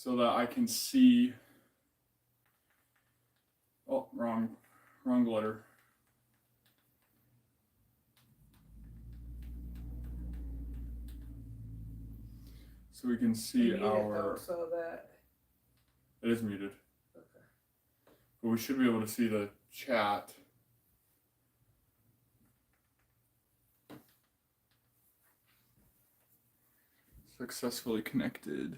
so that I can see. Oh, wrong letter. So we can see our. So that it is muted. Okay. But we should be able to see the chat. Successfully connected.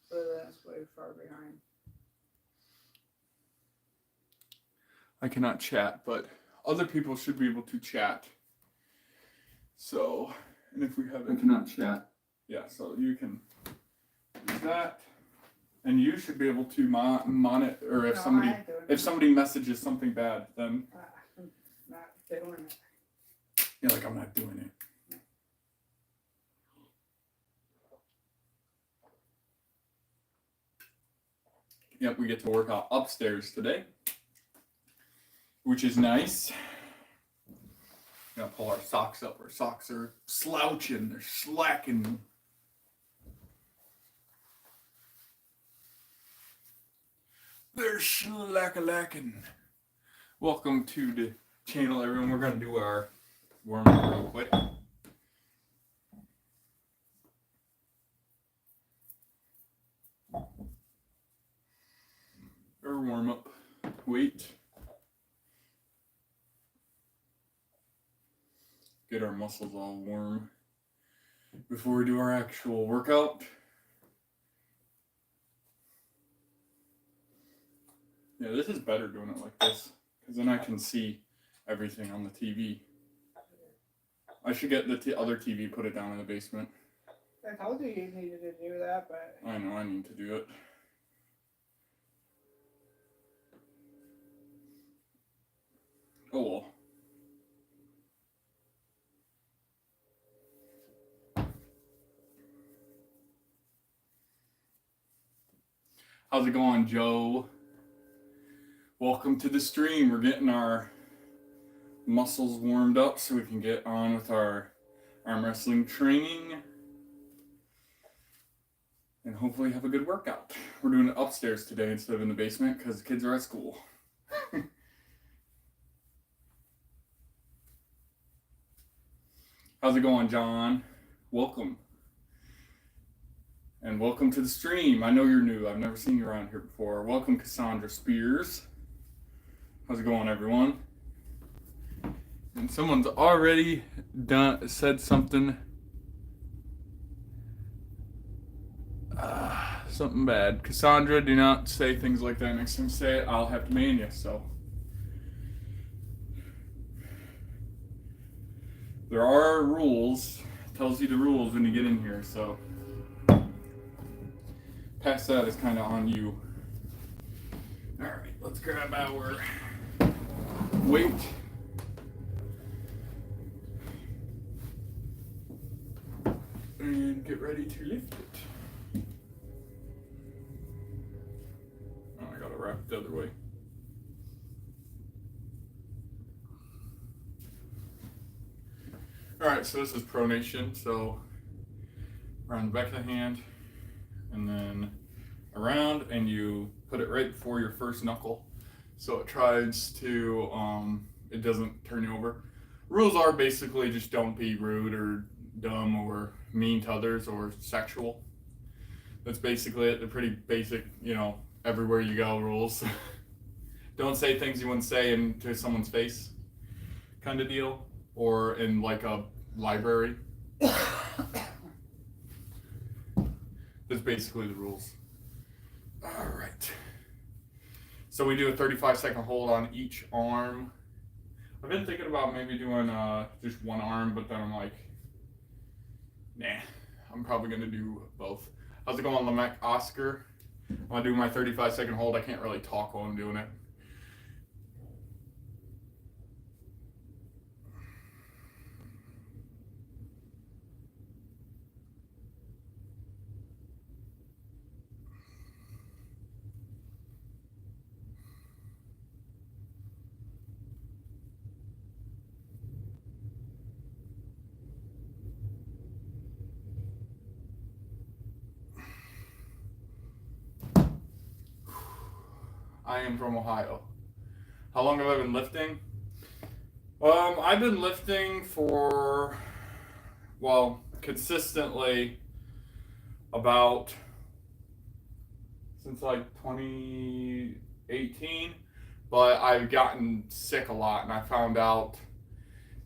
So that's way far behind. I cannot chat, but other people should be able to chat. So, and if we have, I cannot chat. Yeah, so you can use that, and you should be able to monitor, or if somebody messages something bad, then I'm not doing it. Yeah, like I'm not doing it. Yep, we get to work out upstairs today, which is nice. Gotta pull our socks up. Our socks are slouching, they're slacking. They're slack-a-lacking. Welcome to the channel, everyone. We're gonna do our warm-up real quick. Our warm-up weight. Get our muscles all warm before we do our actual workout. Yeah, this is better doing it like this, because then I can see everything on the TV. I should get the other TV, put it down in the basement. I told you you needed to do that, but... I know, I need to do it. Oh well. How's it going, Joe? Welcome to the stream. We're getting our muscles warmed up so we can get on with our arm wrestling training and hopefully have a good workout. We're doing it upstairs today instead of in the basement because the kids are at school. How's it going, John? Welcome. And welcome to the stream. I know you're new. I've never seen you around here before. Welcome, Cassandra Spears. How's it going, everyone? And someone's already said something. Something bad. Cassandra, do not say things like that. Next time you say it, I'll have to man you, so. There are rules. It tells you the rules when you get in here, so. Past that is kind of on you. Alright, let's grab our weight. And get ready to lift it. Oh, I gotta wrap it the other way. Alright, so this is pronation. So around the back of the hand and then around, and you put it right before your first knuckle. So it tries to, it doesn't turn you over. Rules are basically just don't be rude or dumb or mean to others or sexual. That's basically it. They're pretty basic, everywhere you go rules. Don't say things you wouldn't say into someone's face kind of deal, or in like a library. That's basically the rules. All right. So we do a 35-second hold on each arm. I've been thinking about maybe doing just one arm, but then I'm like, nah, I'm probably gonna do both. How's it going, Lamech Oscar? I'm gonna do my 35-second hold. I can't really talk while I'm doing it. I am from Ohio. How long have I been lifting? I've been lifting for, well, consistently about since like 2018, but I've gotten sick a lot, and I found out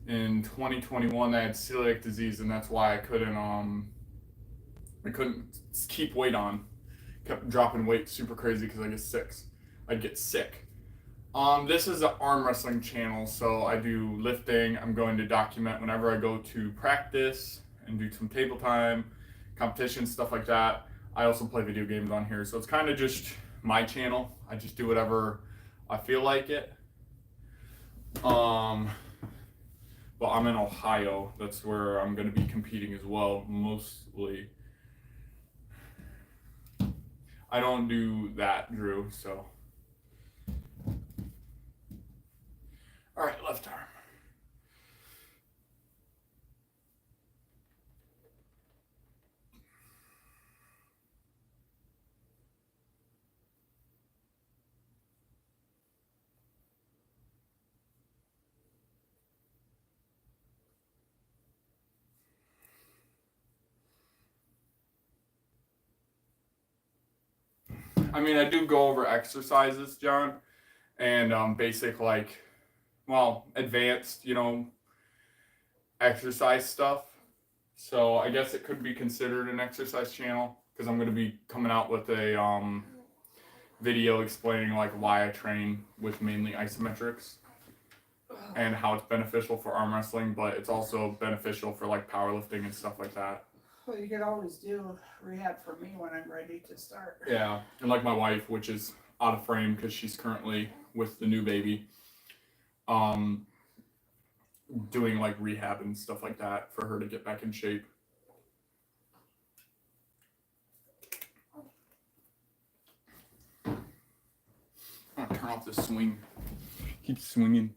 in 2021 I had celiac disease, and that's why I couldn't keep weight on. Kept dropping weight super crazy because I'd get sick. This is an arm wrestling channel, so I do lifting. I'm going to document whenever I go to practice and do some table time, competition, stuff like that. I also play video games on here, so it's kind of just my channel. I just do whatever I feel like it. But I'm in Ohio. That's where I'm going to be competing as well, mostly. I don't do that, Drew, so. All right, left arm. I mean, I do go over exercises, John, and basic, like, well, advanced, exercise stuff. So I guess it could be considered an exercise channel because I'm going to be coming out with a video explaining like why I train with mainly isometrics and how it's beneficial for arm wrestling, but it's also beneficial for like powerlifting and stuff like that. Well, you could always do rehab for me when I'm ready to start. Yeah, and like my wife, which is out of frame because she's currently with the new baby, doing like rehab and stuff like that for her to get back in shape. I'm gonna turn off this swing. Keep swinging.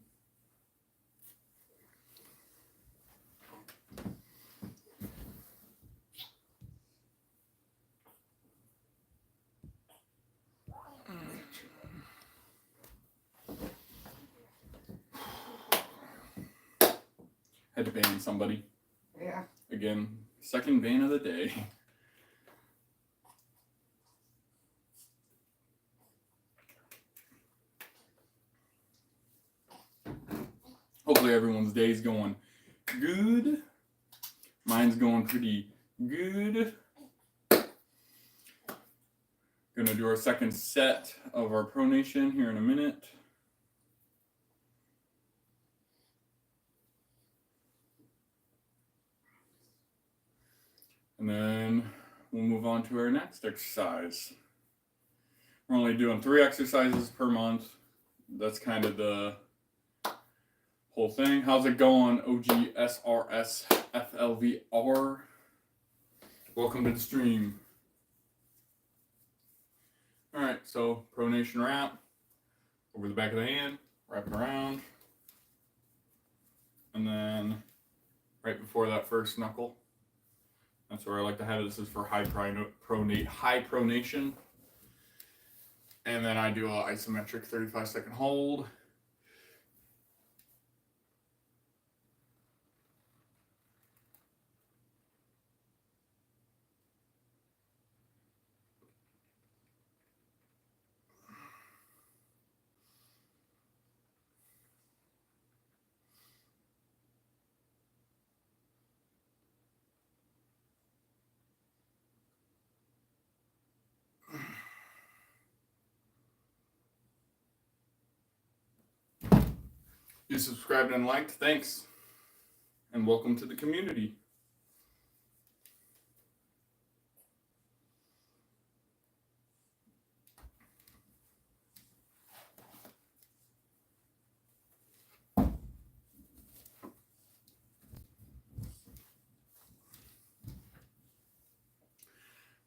Had to ban somebody. Yeah. Again, second ban of the day. Hopefully everyone's day's going good. Mine's going pretty good. Gonna do our second set of our pronation here in a minute. And then we'll move on to our next exercise. We're only doing 3 exercises per month. That's kind of the whole thing. How's it going, OGSRS FLVR? Welcome to the stream. All right, so pronation wrap over the back of the hand, wrap it around, and then right before that first knuckle. That's where I like to have it. This is for high pronation. And then I do an isometric 35-second hold. You subscribed and liked, thanks. And welcome to the community.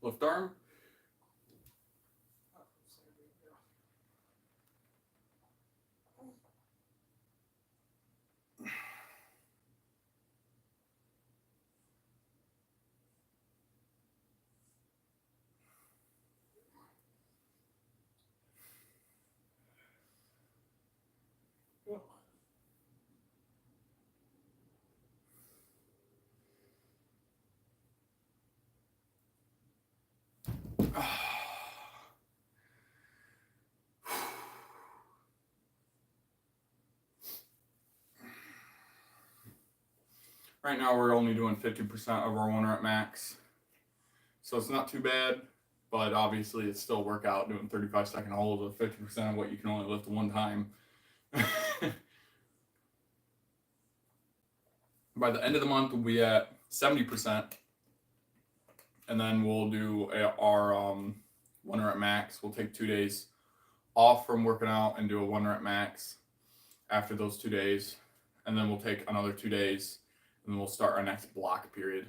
Left arm. Right now we're only doing 50% of our 1 rep max. So it's not too bad, but obviously it's still workout doing 35-second holds with 50% of what you can only lift one time. By the end of the month, we'll be at 70%. And then we'll do our 1 rep max. We'll take 2 days off from working out and do a 1 rep max after those 2 days. And then we'll take another 2 days and then we'll start our next block period.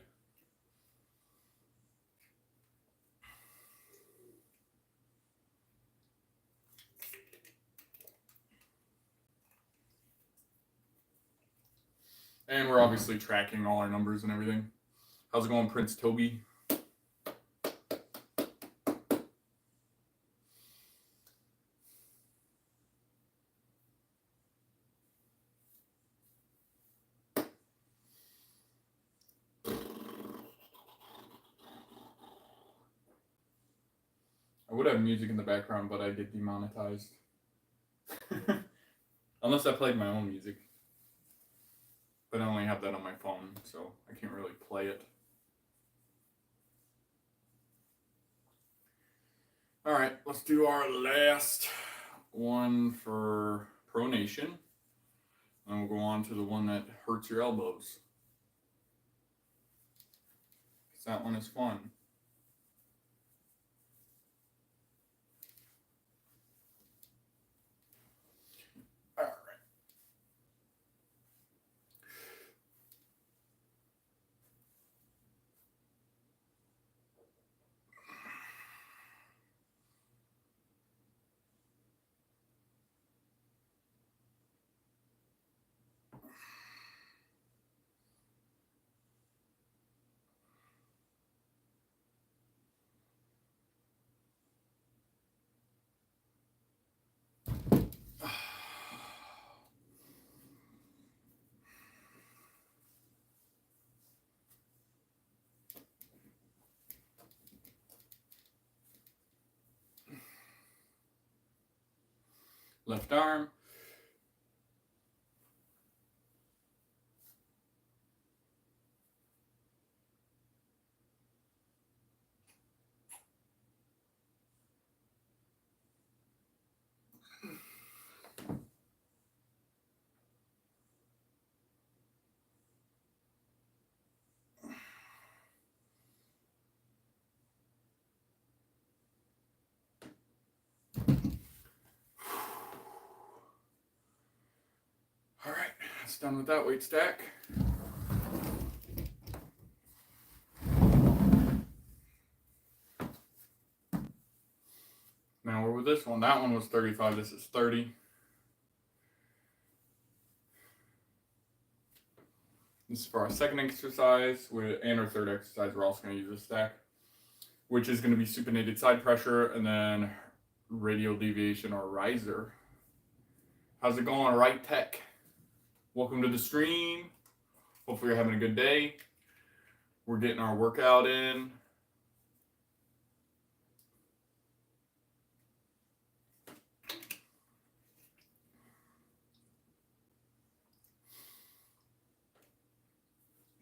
And we're obviously tracking all our numbers and everything. How's it going, Prince Toby? I would have music in the background, but I get demonetized. Unless I played my own music. But I only have that on my phone, so I can't really play it. Alright, let's do our last one for pronation. And we'll go on to the one that hurts your elbows. Because that one is fun. Alright. Left arm. Alright, that's done with that weight stack. Now we're with this one. That one was 35, this is 30. This is for our second exercise, and our third exercise, we're also going to use a stack, which is going to be supinated side pressure and then radial deviation or riser. How's it going, Right Tech? Welcome to the stream. Hopefully you're having a good day. We're getting our workout in.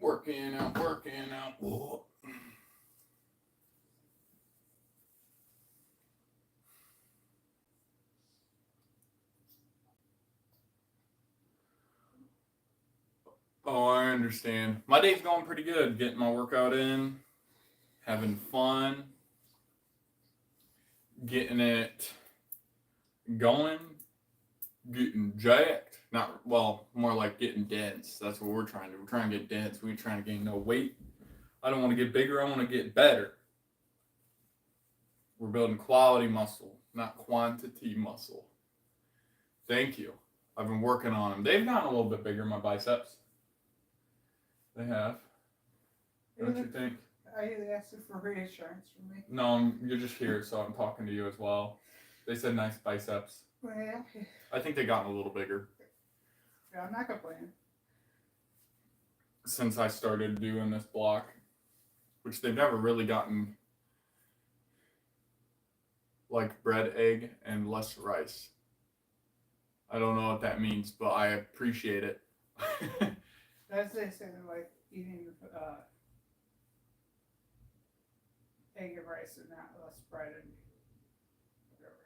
Working out, working out. Whoa. Oh, I understand. My day's going pretty good. Getting my workout in, having fun, getting it going, getting jacked. Not, well, more like getting dense. That's what we're trying to do. We're trying to get dense. We ain't trying to gain no weight. I don't want to get bigger. I want to get better. We're building quality muscle, not quantity muscle. Thank you. I've been working on them. They've gotten a little bit bigger, my biceps. They have. Don't you think? Are you asking for reassurance from me? No, you're just here, so I'm talking to you as well. They said nice biceps. Well, I think they gotten a little bigger yeah, I'm not complaining. since I started doing this block, which they've never really gotten like bread, egg, and less rice. I don't know what that means, but I appreciate it. As they say, they're like eating egg and rice and not less bread and whatever.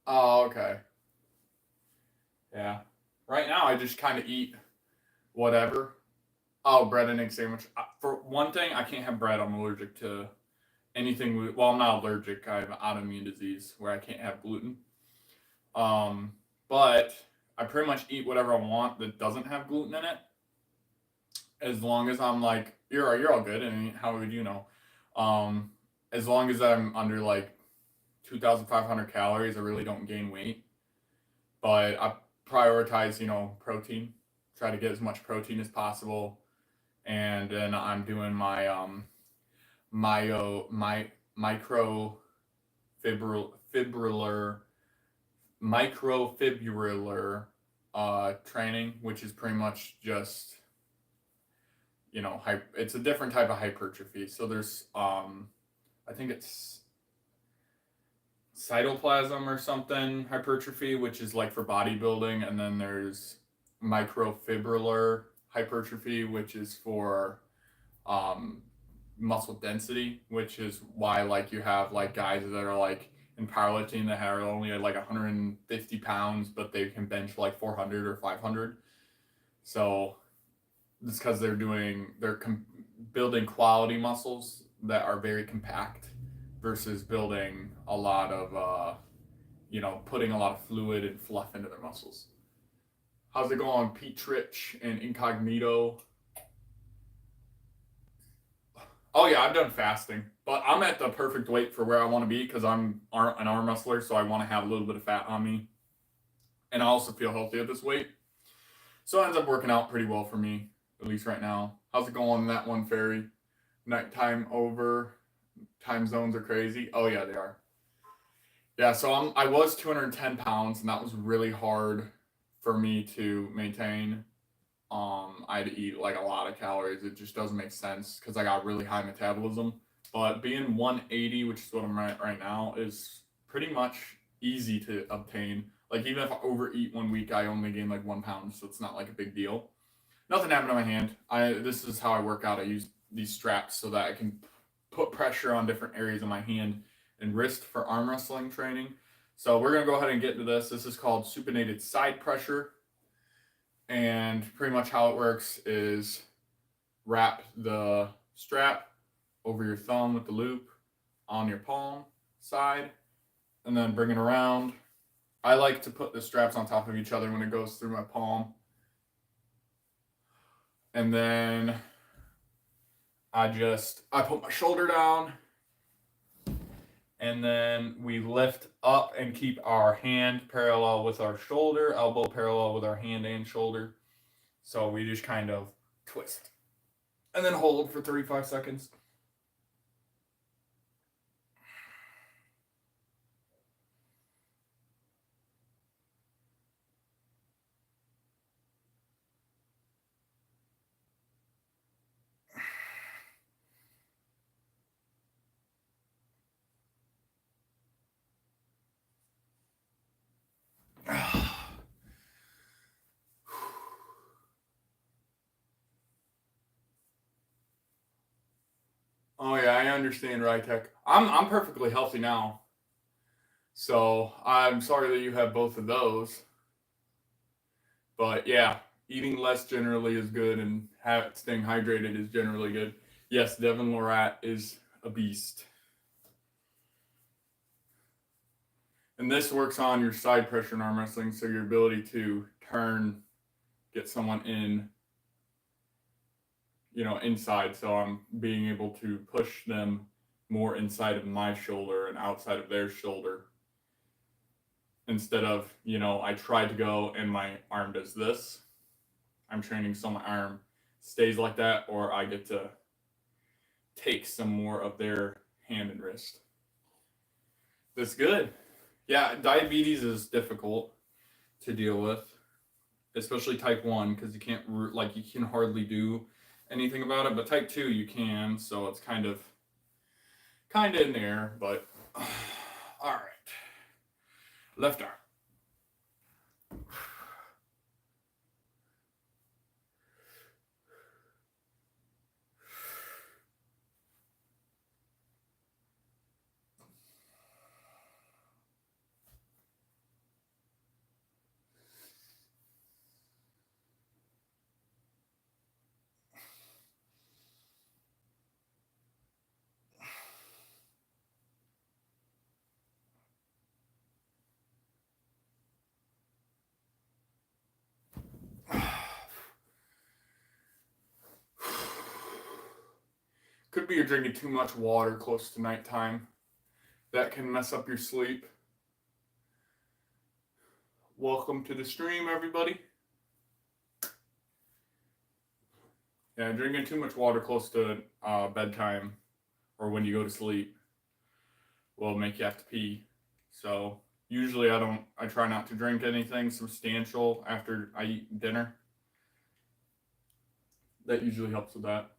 Oh, okay. Yeah. Right now, I just kind of eat whatever. Oh, bread and egg sandwich. For one thing, I can't have bread. I'm allergic to anything. Well, I'm not allergic. I have an autoimmune disease where I can't have gluten. But I pretty much eat whatever I want that doesn't have gluten in it, as long as I'm like, you're all good. And how would you know? As long as I'm under like 2,500 calories, I really don't gain weight. But I prioritize, protein. Try to get as much protein as possible, and then I'm doing my my micro fibrillar microfibrillar training, which is pretty much just it's a different type of hypertrophy. So there's I think it's cytoplasm or something hypertrophy, which is like for bodybuilding, and then there's microfibrillar hypertrophy, which is for muscle density, which is why like you have like guys that are like in powerlifting that are only at like 150 pounds, but they can bench like 400 or 500. So it's because they're building quality muscles that are very compact versus building a lot of putting a lot of fluid and fluff into their muscles. How's it going, Pete Rich and Incognito? Oh yeah, I've done fasting, but I'm at the perfect weight for where I want to be because I'm an arm wrestler, so I want to have a little bit of fat on me, and I also feel healthy at this weight. So it ends up working out pretty well for me, at least right now. How's it going on that one, Fairy? Nighttime over. Time zones are crazy. Oh yeah, they are. Yeah, so I was 210 pounds, and that was really hard for me to maintain. I had to eat like a lot of calories. It just doesn't make sense because I got really high metabolism. But being 180, which is what I'm at right now, is pretty much easy to obtain. Like even if I overeat 1 week, I only gain like 1 pound, so it's not like a big deal. Nothing happened to my hand. This is how I work out. I use these straps so that I can put pressure on different areas of my hand and wrist for arm wrestling training. So we're gonna go ahead and get into this. This is called supinated side pressure. And pretty much how it works is wrap the strap over your thumb with the loop on your palm side, and then bring it around. I like to put the straps on top of each other when it goes through my palm. And then I put my shoulder down, and then we lift up and keep our hand parallel with our shoulder, elbow parallel with our hand and shoulder. So we just kind of twist and then hold for 35 seconds. Oh yeah, I understand, Rytech. I'm perfectly healthy now. So I'm sorry that you have both of those. But yeah, eating less generally is good, and staying hydrated is generally good. Yes, Devin Lorat is a beast. And this works on your side pressure in arm wrestling, so your ability to get someone inside. So I'm being able to push them more inside of my shoulder and outside of their shoulder. Instead of, I try to go and my arm does this. I'm training so my arm stays like that, or I get to take some more of their hand and wrist. That's good. Yeah, diabetes is difficult to deal with, especially type 1, because you can hardly do anything about it, but type 2 you can, so it's kind of in there, but all right. Left arm. Could be you're drinking too much water close to nighttime. That can mess up your sleep. Welcome to the stream, everybody. Yeah, drinking too much water close to bedtime or when you go to sleep will make you have to pee. So usually I try not to drink anything substantial after I eat dinner. That usually helps with that.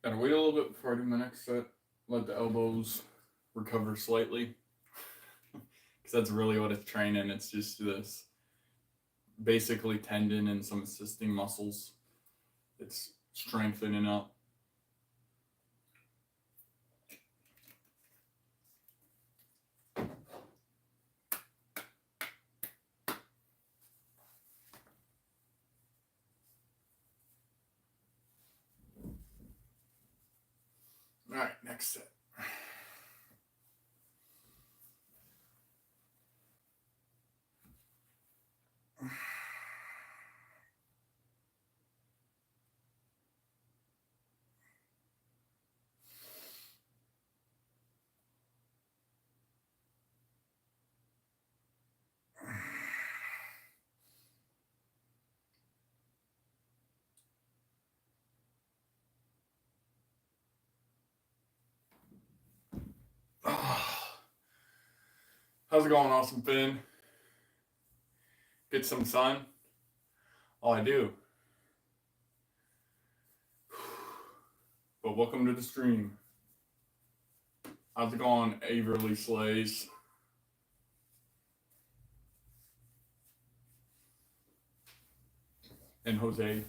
Gotta wait a little bit before I do my next set. Let the elbows recover slightly. Because that's really what it's training. It's just this basically tendon and some assisting muscles. It's strengthening up. All right, next set. How's it going, Awesome Finn? Get some sun? Oh, I do. But welcome to the stream. How's it going, Averly Slays? And Jose.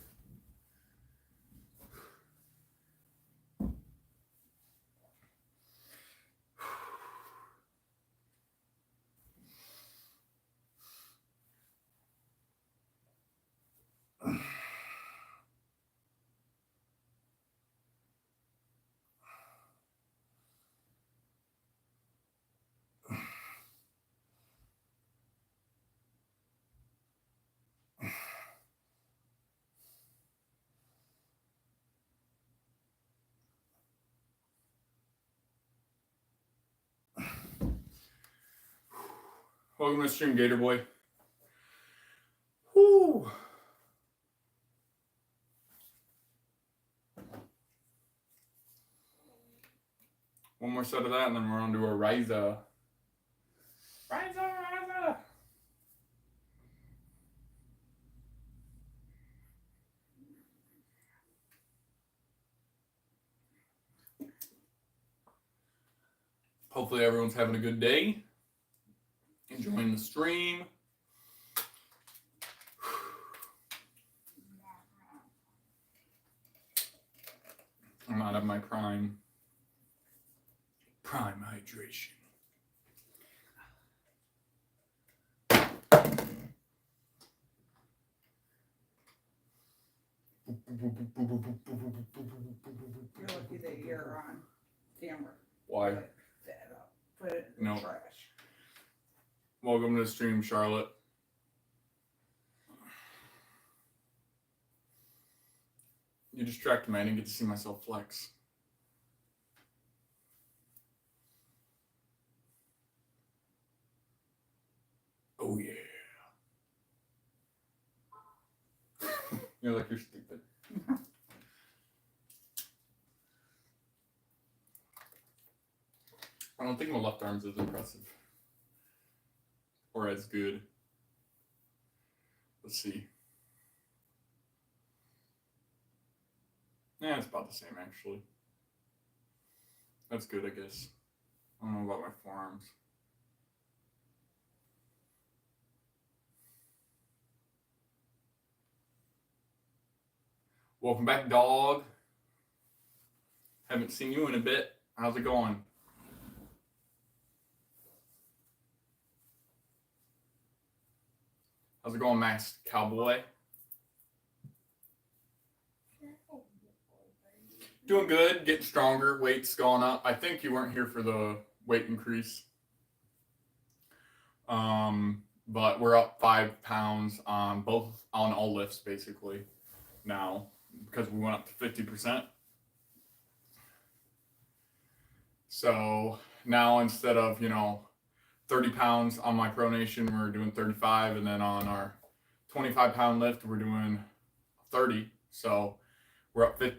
Welcome to the stream, Gator Boy. Woo! One more set of that, and then we're on to a Ryza. Ryza! Hopefully everyone's having a good day. Enjoying the stream. I'm out of my prime hydration. You're lucky that you're on camera. Why? Put that up. Put it in No. the trash. Welcome to the stream, Charlotte. You distracted me. I didn't get to see myself flex. Oh, yeah. You're like, you're stupid. I don't think my left arm's as impressive. Or as good. Let's see. Yeah, it's about the same, actually. That's good, I guess. I don't know about my forearms. Welcome back, dog. Haven't seen you in a bit. How's it going? How's it going, Max Cowboy? Doing good, getting stronger, weight's going up. I think you weren't here for the weight increase. But we're up 5 pounds on all lifts basically now because we went up to 50%. So now instead of 30 pounds on my pronation, we're doing 35, and then on our 25-pound lift, we're doing 30. So we're up to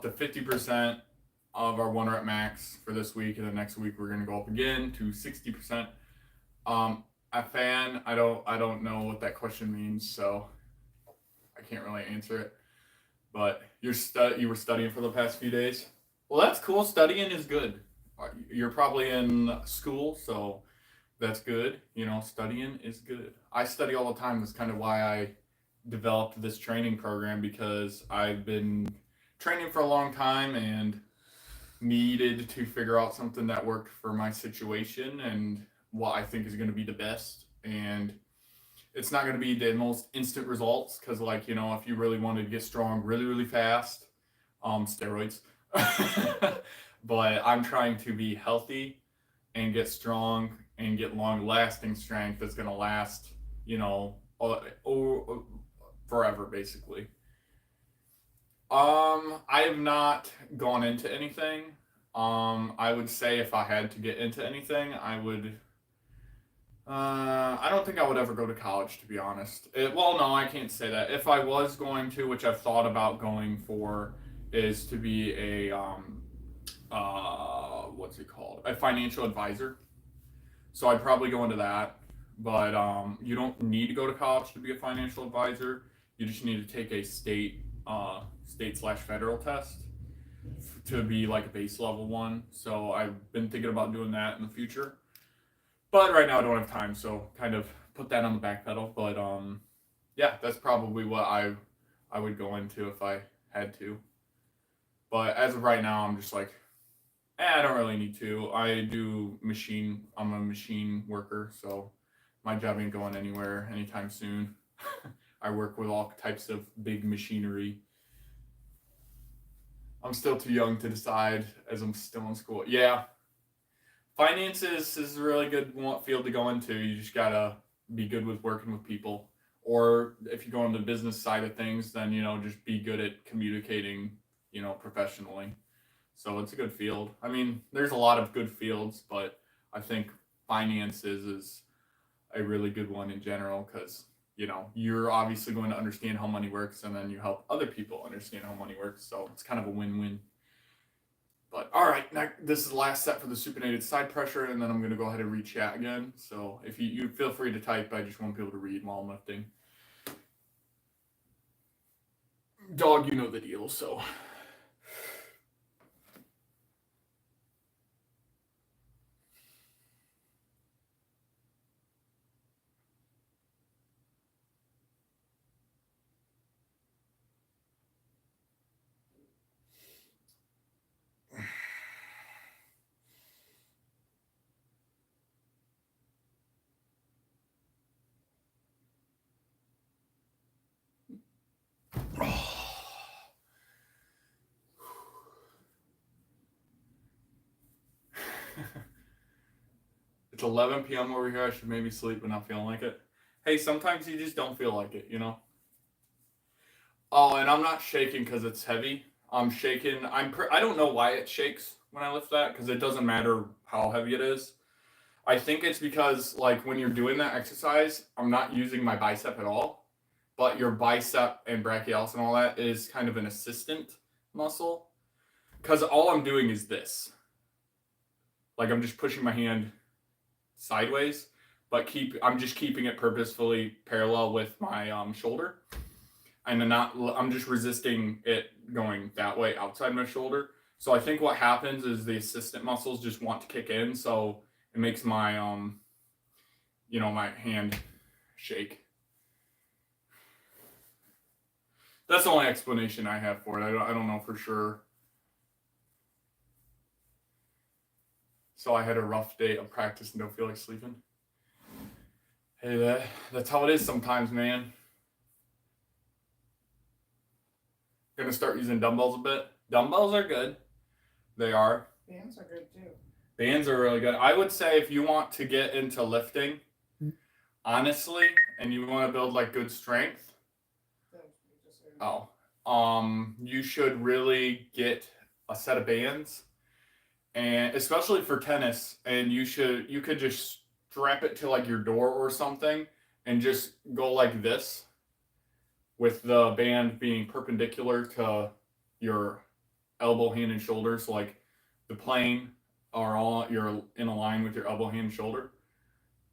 50% of our 1 rep max for this week, and then next week we're gonna go up again to 60%. A fan, I don't know what that question means, so I can't really answer it. But you were studying for the past few days. Well, that's cool. Studying is good. You're probably in school, so that's good. Studying is good. I study all the time. That's kind of why I developed this training program, because I've been training for a long time and needed to figure out something that worked for my situation and what I think is going to be the best. And it's not going to be the most instant results, because if you really wanted to get strong really, really fast, steroids. But I'm trying to be healthy and get strong and get long lasting strength that's going to last, forever basically. I have not gone into anything. I would say if I had to get into anything, I don't think I would ever go to college, to be honest. Well, no, I can't say that. If I was going to, which I've thought about going for, is to be a what's it called? A financial advisor. So I'd probably go into that. But you don't need to go to college to be a financial advisor. You just need to take a state/federal test to be like a base level one. So I've been thinking about doing that in the future. But right now I don't have time, so kind of put that on the back pedal. But yeah, that's probably what I would go into if I had to. But as of right now, I'm just like, I don't really need to. I'm a machine worker, so my job ain't going anywhere anytime soon. I work with all types of big machinery. I'm still too young to decide, as I'm still in school. Yeah. Finances is a really good field to go into. You just gotta be good with working with people. Or if you go on the business side of things, then, just be good at communicating, professionally. So it's a good field. I mean, there's a lot of good fields, but I think finances is a really good one in general, because, you're obviously going to understand how money works, and then you help other people understand how money works. So it's kind of a win-win. But all right, now this is the last set for the supinated side pressure, and then I'm going to go ahead and read chat again. So if you feel free to type, I just want people to read while I'm lifting. Dog, you know the deal, so. It's 11 p.m. over here. I should maybe sleep, but not feeling like it. Hey, sometimes you just don't feel like it, Oh, and I'm not shaking because it's heavy. I'm shaking. I don't know why it shakes when I lift that, because it doesn't matter how heavy it is. I think it's because, when you're doing that exercise, I'm not using my bicep at all, but your bicep and brachialis and all that is kind of an assistant muscle, because all I'm doing is this. I'm just pushing my hand sideways, but I'm just keeping it purposefully parallel with my shoulder, and I'm just resisting it going that way outside my shoulder. So I think what happens is the assistant muscles just want to kick in, so it makes my my hand shake. That's the only explanation I have for it. I don't know for sure. So I had a rough day of practice and don't feel like sleeping. Hey, that's how it is sometimes, man. Gonna start using dumbbells a bit. Dumbbells are good. They are. Bands are good too. Bands are really good. I would say if you want to get into lifting, honestly, and you want to build like good strength, you should really get a set of bands, and especially for tennis, and you could just strap it to like your door or something and just go like this with the band being perpendicular to your elbow, hand, and shoulder. So like the plane are all, you're in a line with your elbow, hand, and shoulder.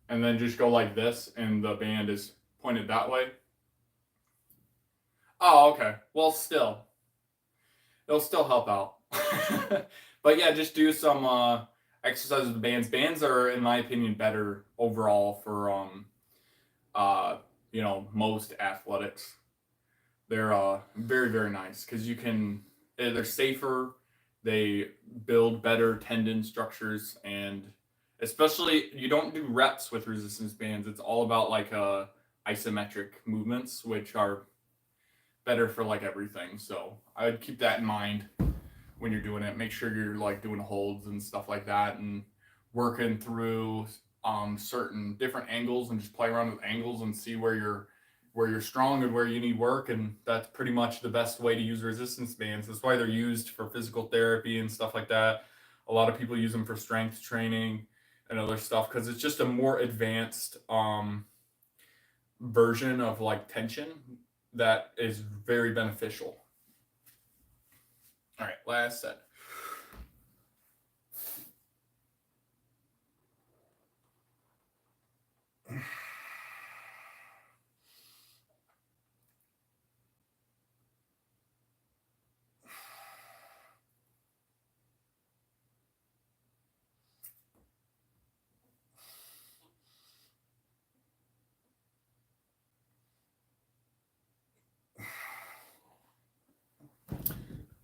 And then just go like this and the band is pointed that way. Oh, okay. Well, still. It'll still help out. But yeah, just do some exercises with bands. Bands are, in my opinion, better overall for most athletics. They're very, very nice because they're safer, they build better tendon structures, and especially you don't do reps with resistance bands. It's all about like isometric movements, which are better for like everything. So I would keep that in mind when you're doing it. Make sure you're like doing holds and stuff like that and working through certain different angles and just play around with angles and see where you're strong and where you need work. And that's pretty much the best way to use resistance bands. That's why they're used for physical therapy and stuff like that. A lot of people use them for strength training and other stuff because it's just a more advanced version of like tension that is very beneficial. All right, last set.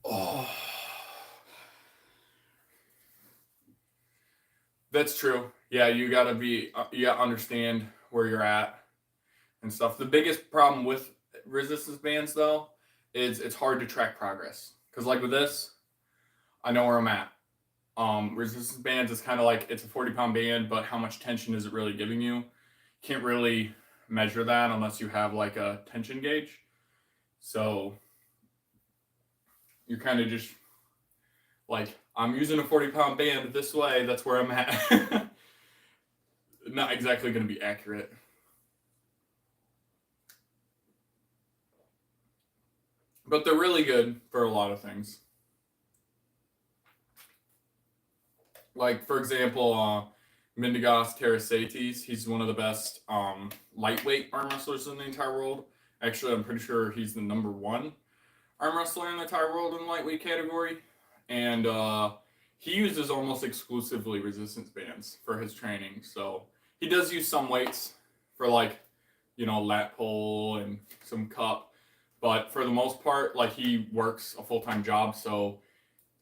Oh, that's true. Yeah, you gotta understand where you're at and stuff. The biggest problem with resistance bands though is it's hard to track progress. Cause like with this, I know where I'm at. Resistance bands is kind of like it's a 40-pound band, but how much tension is it really giving you? Can't really measure that unless you have like a tension gauge. So you're kind of just like, I'm using a 40-pound band this way, that's where I'm at. Not exactly going to be accurate. But they're really good for a lot of things. Like, for example, Mindaugas Tarasates, he's one of the best lightweight arm wrestlers in the entire world. Actually, I'm pretty sure he's the number one arm wrestler in the entire world in the lightweight category. And he uses almost exclusively resistance bands for his training. So he does use some weights for like, lat pull and some cup. But for the most part, like he works a full-time job. So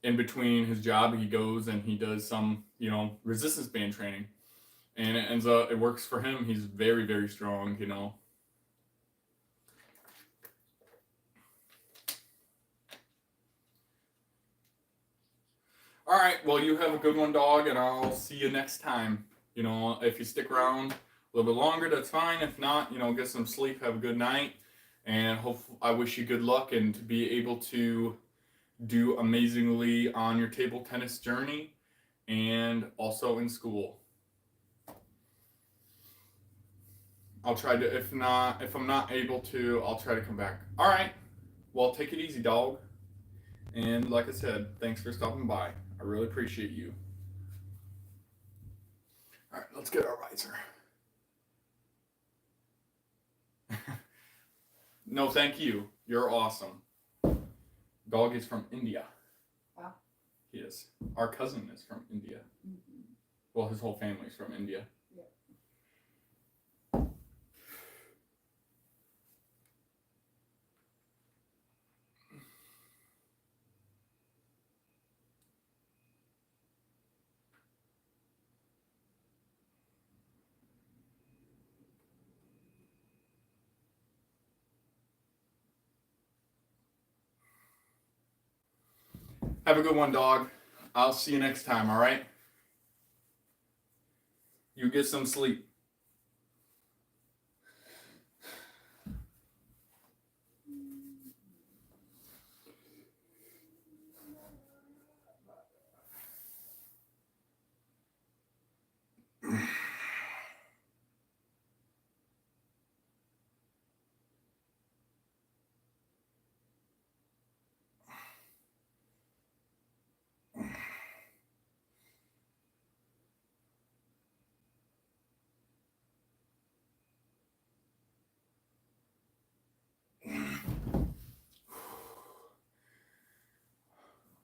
in between his job, he goes and he does some, resistance band training. And it works for him. He's very, very strong, All right, well, you have a good one, dog, and I'll see you next time. If you stick around a little bit longer, that's fine. If not, get some sleep, have a good night, and I wish you good luck and to be able to do amazingly on your table tennis journey and also in school. I'll try to, if I'm not able to, I'll try to come back. All right, well, take it easy, dog. And like I said, thanks for stopping by. I really appreciate you. All right, let's get our visor. No, thank you. You're awesome. Dog is from India. Wow. He is. Our cousin is from India. Mm-hmm. Well, his whole family's from India. Have a good one, dog. I'll see you next time, all right? You get some sleep.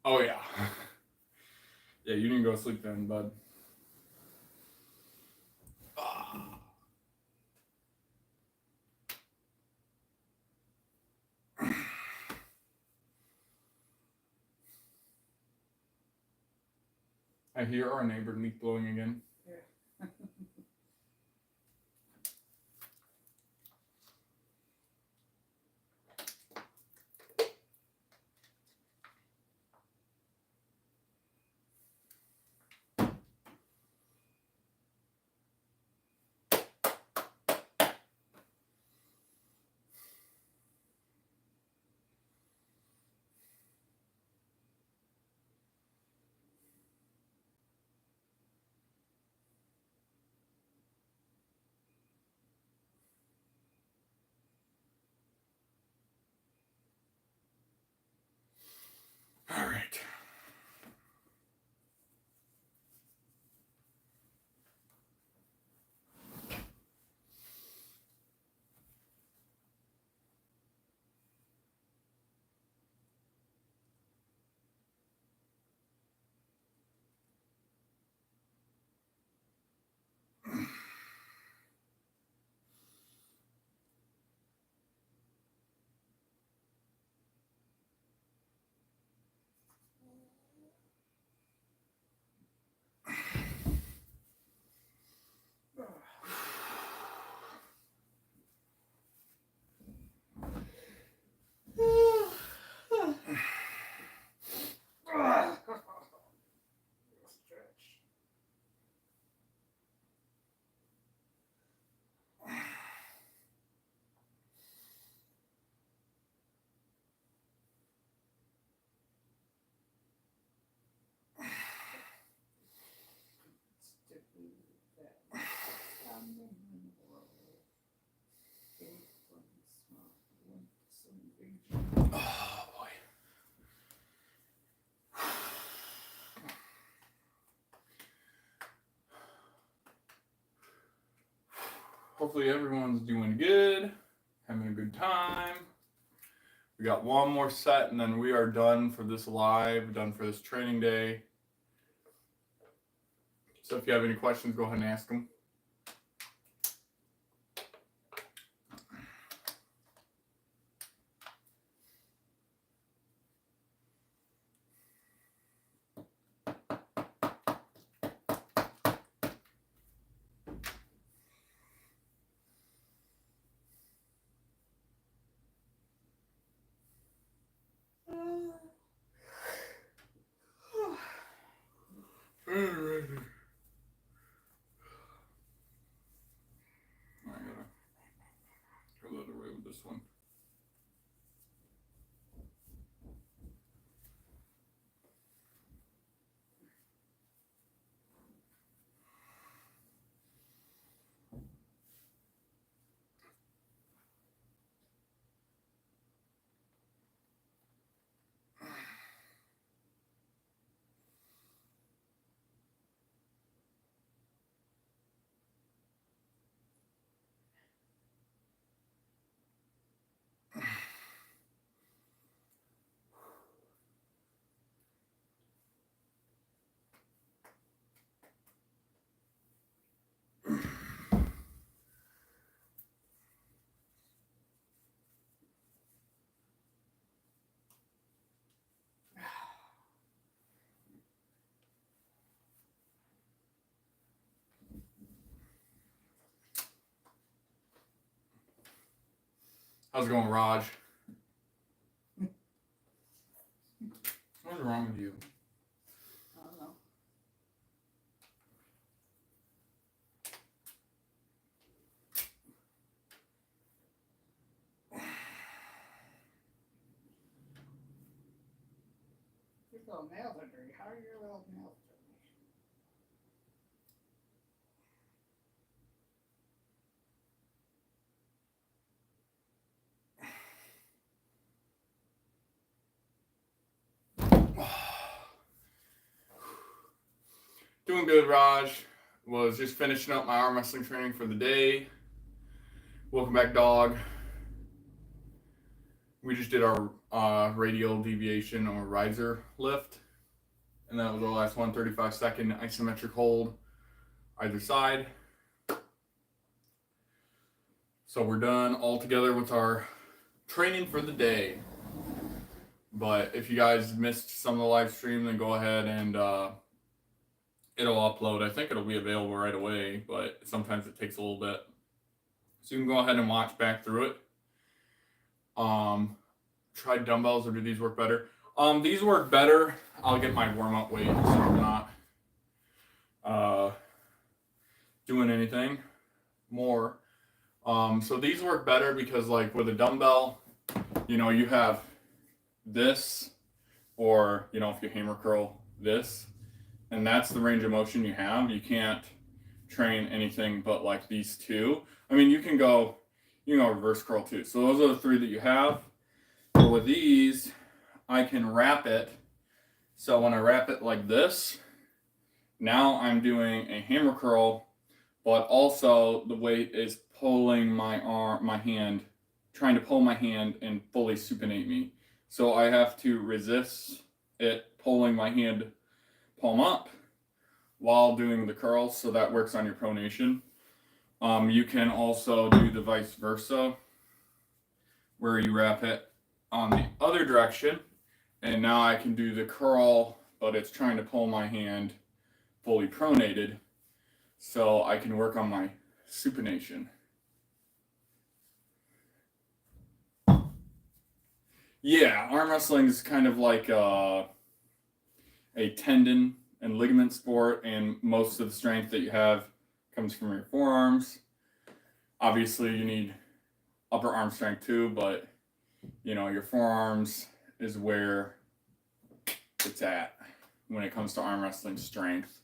Oh, yeah. Yeah, you didn't go to sleep then, bud. I hear our neighbor leaf blowing again. Yeah. All right. Stretch. Sticky that standing in the world. Big one, small one, some big. Oh, boy. Hopefully everyone's doing good, having a good time. We got one more set and then we are done for this live, done for this training day. So if you have any questions, go ahead and ask them. Alrighty. I gotta go the other way with this one. How's it going, Raj? Where's wrong with you? I don't know. Your little nails are dirty. How are your little nails dirty? Doing good, Raj. Was just finishing up my arm wrestling training for the day. Welcome back, dog. We just did our radial deviation or riser lift. And that was our last one, 35-second isometric hold either side. So we're done all together with our training for the day. But if you guys missed some of the live stream, then go ahead and it'll upload. I think it'll be available right away, but sometimes it takes a little bit. So you can go ahead and watch back through it. Try dumbbells, or do these work better? These work better. I'll get my warm-up weight so I'm not doing anything more. So these work better because, like, with a dumbbell, you have this, or, if you hammer curl this, and that's the range of motion you have. You can't train anything but, like, these two. I mean, you can go reverse curl too. So those are the three that you have. But with these, I can wrap it. So when I wrap it like this, now I'm doing a hammer curl, but also the weight is pulling my hand, trying to pull my hand and fully supinate me. So I have to resist it pulling my hand palm up while doing the curls. So that works on your pronation. You can also do the vice versa, where you wrap it on the other direction, and now I can do the curl, but it's trying to pull my hand fully pronated, so I can work on my supination. Yeah, arm wrestling is kind of like a tendon and ligament sport, and most of the strength that you have comes from your forearms. Obviously, you need upper arm strength too, but your forearms is where it's at when it comes to arm wrestling strength.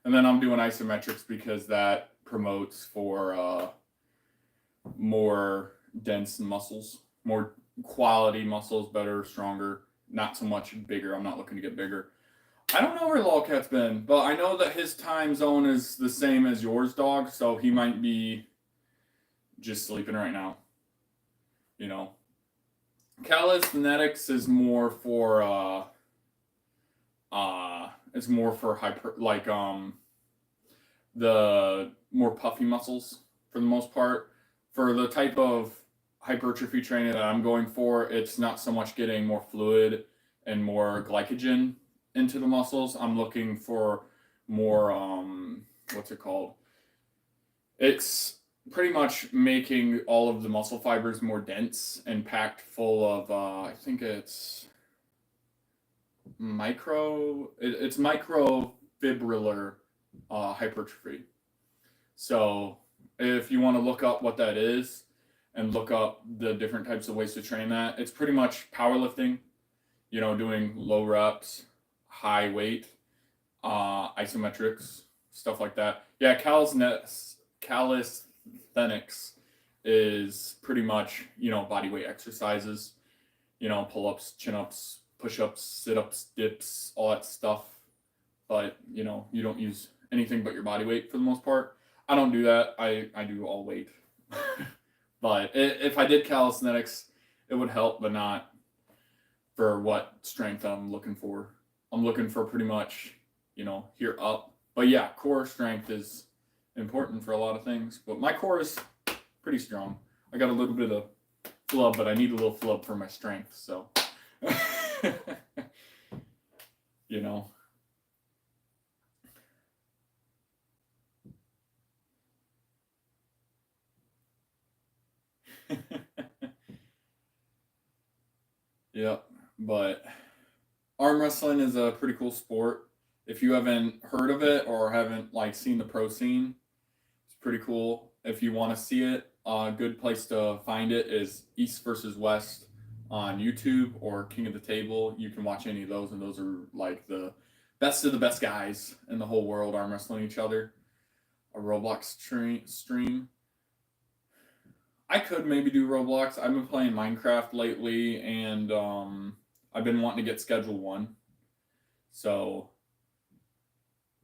And then I'm doing isometrics because that promotes for more dense muscles, more quality muscles, better, stronger, not so much bigger. I'm not looking to get bigger. I don't know where Lolcat's been, but I know that his time zone is the same as yours, dog, so he might be just sleeping right now. Calisthenics is more for it's more for the more puffy muscles for the most part. For the type of hypertrophy training that I'm going for, it's not so much getting more fluid and more glycogen into the muscles. I'm looking for more what's it called? It's pretty much making all of the muscle fibers more dense and packed full of I think it's microfibrillar hypertrophy. So if you want to look up what that is and look up the different types of ways to train that, it's pretty much powerlifting, doing low reps, high weight, isometrics, stuff like that. Yeah, calisthenics is pretty much, body weight exercises, pull-ups, chin-ups, push-ups, sit-ups, dips, all that stuff. But, you don't use anything but your body weight for the most part. I don't do that. I do all weight. But if I did calisthenics, it would help, but not for what strength I'm looking for. I'm looking for pretty much, here up. But yeah, core strength is important for a lot of things. But my core is pretty strong. I got a little bit of flub, but I need a little flub for my strength. So, Yep, but arm wrestling is a pretty cool sport. If you haven't heard of it or haven't like seen the pro scene, it's pretty cool. If you want to see it, a good place to find it is East versus West on YouTube or King of the Table. You can watch any of those, and those are like the best of the best guys in the whole world arm wrestling each other. A Roblox stream. I could maybe do Roblox. I've been playing Minecraft lately, and I've been wanting to get Schedule 1. So,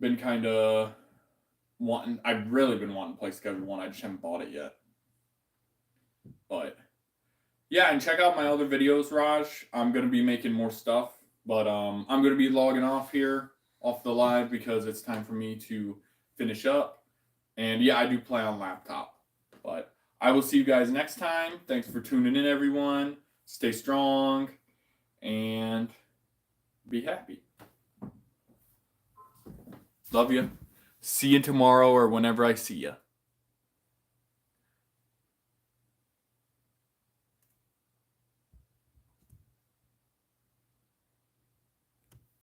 been kind of wanting. I've really been wanting to play Schedule 1. I just haven't bought it yet. But yeah, and check out my other videos, Raj. I'm gonna be making more stuff, but I'm gonna be logging off here, off the live, because it's time for me to finish up. And yeah, I do play on laptop, but I will see you guys next time. Thanks for tuning in, everyone. Stay strong and be happy. Love you. See you tomorrow or whenever I see you.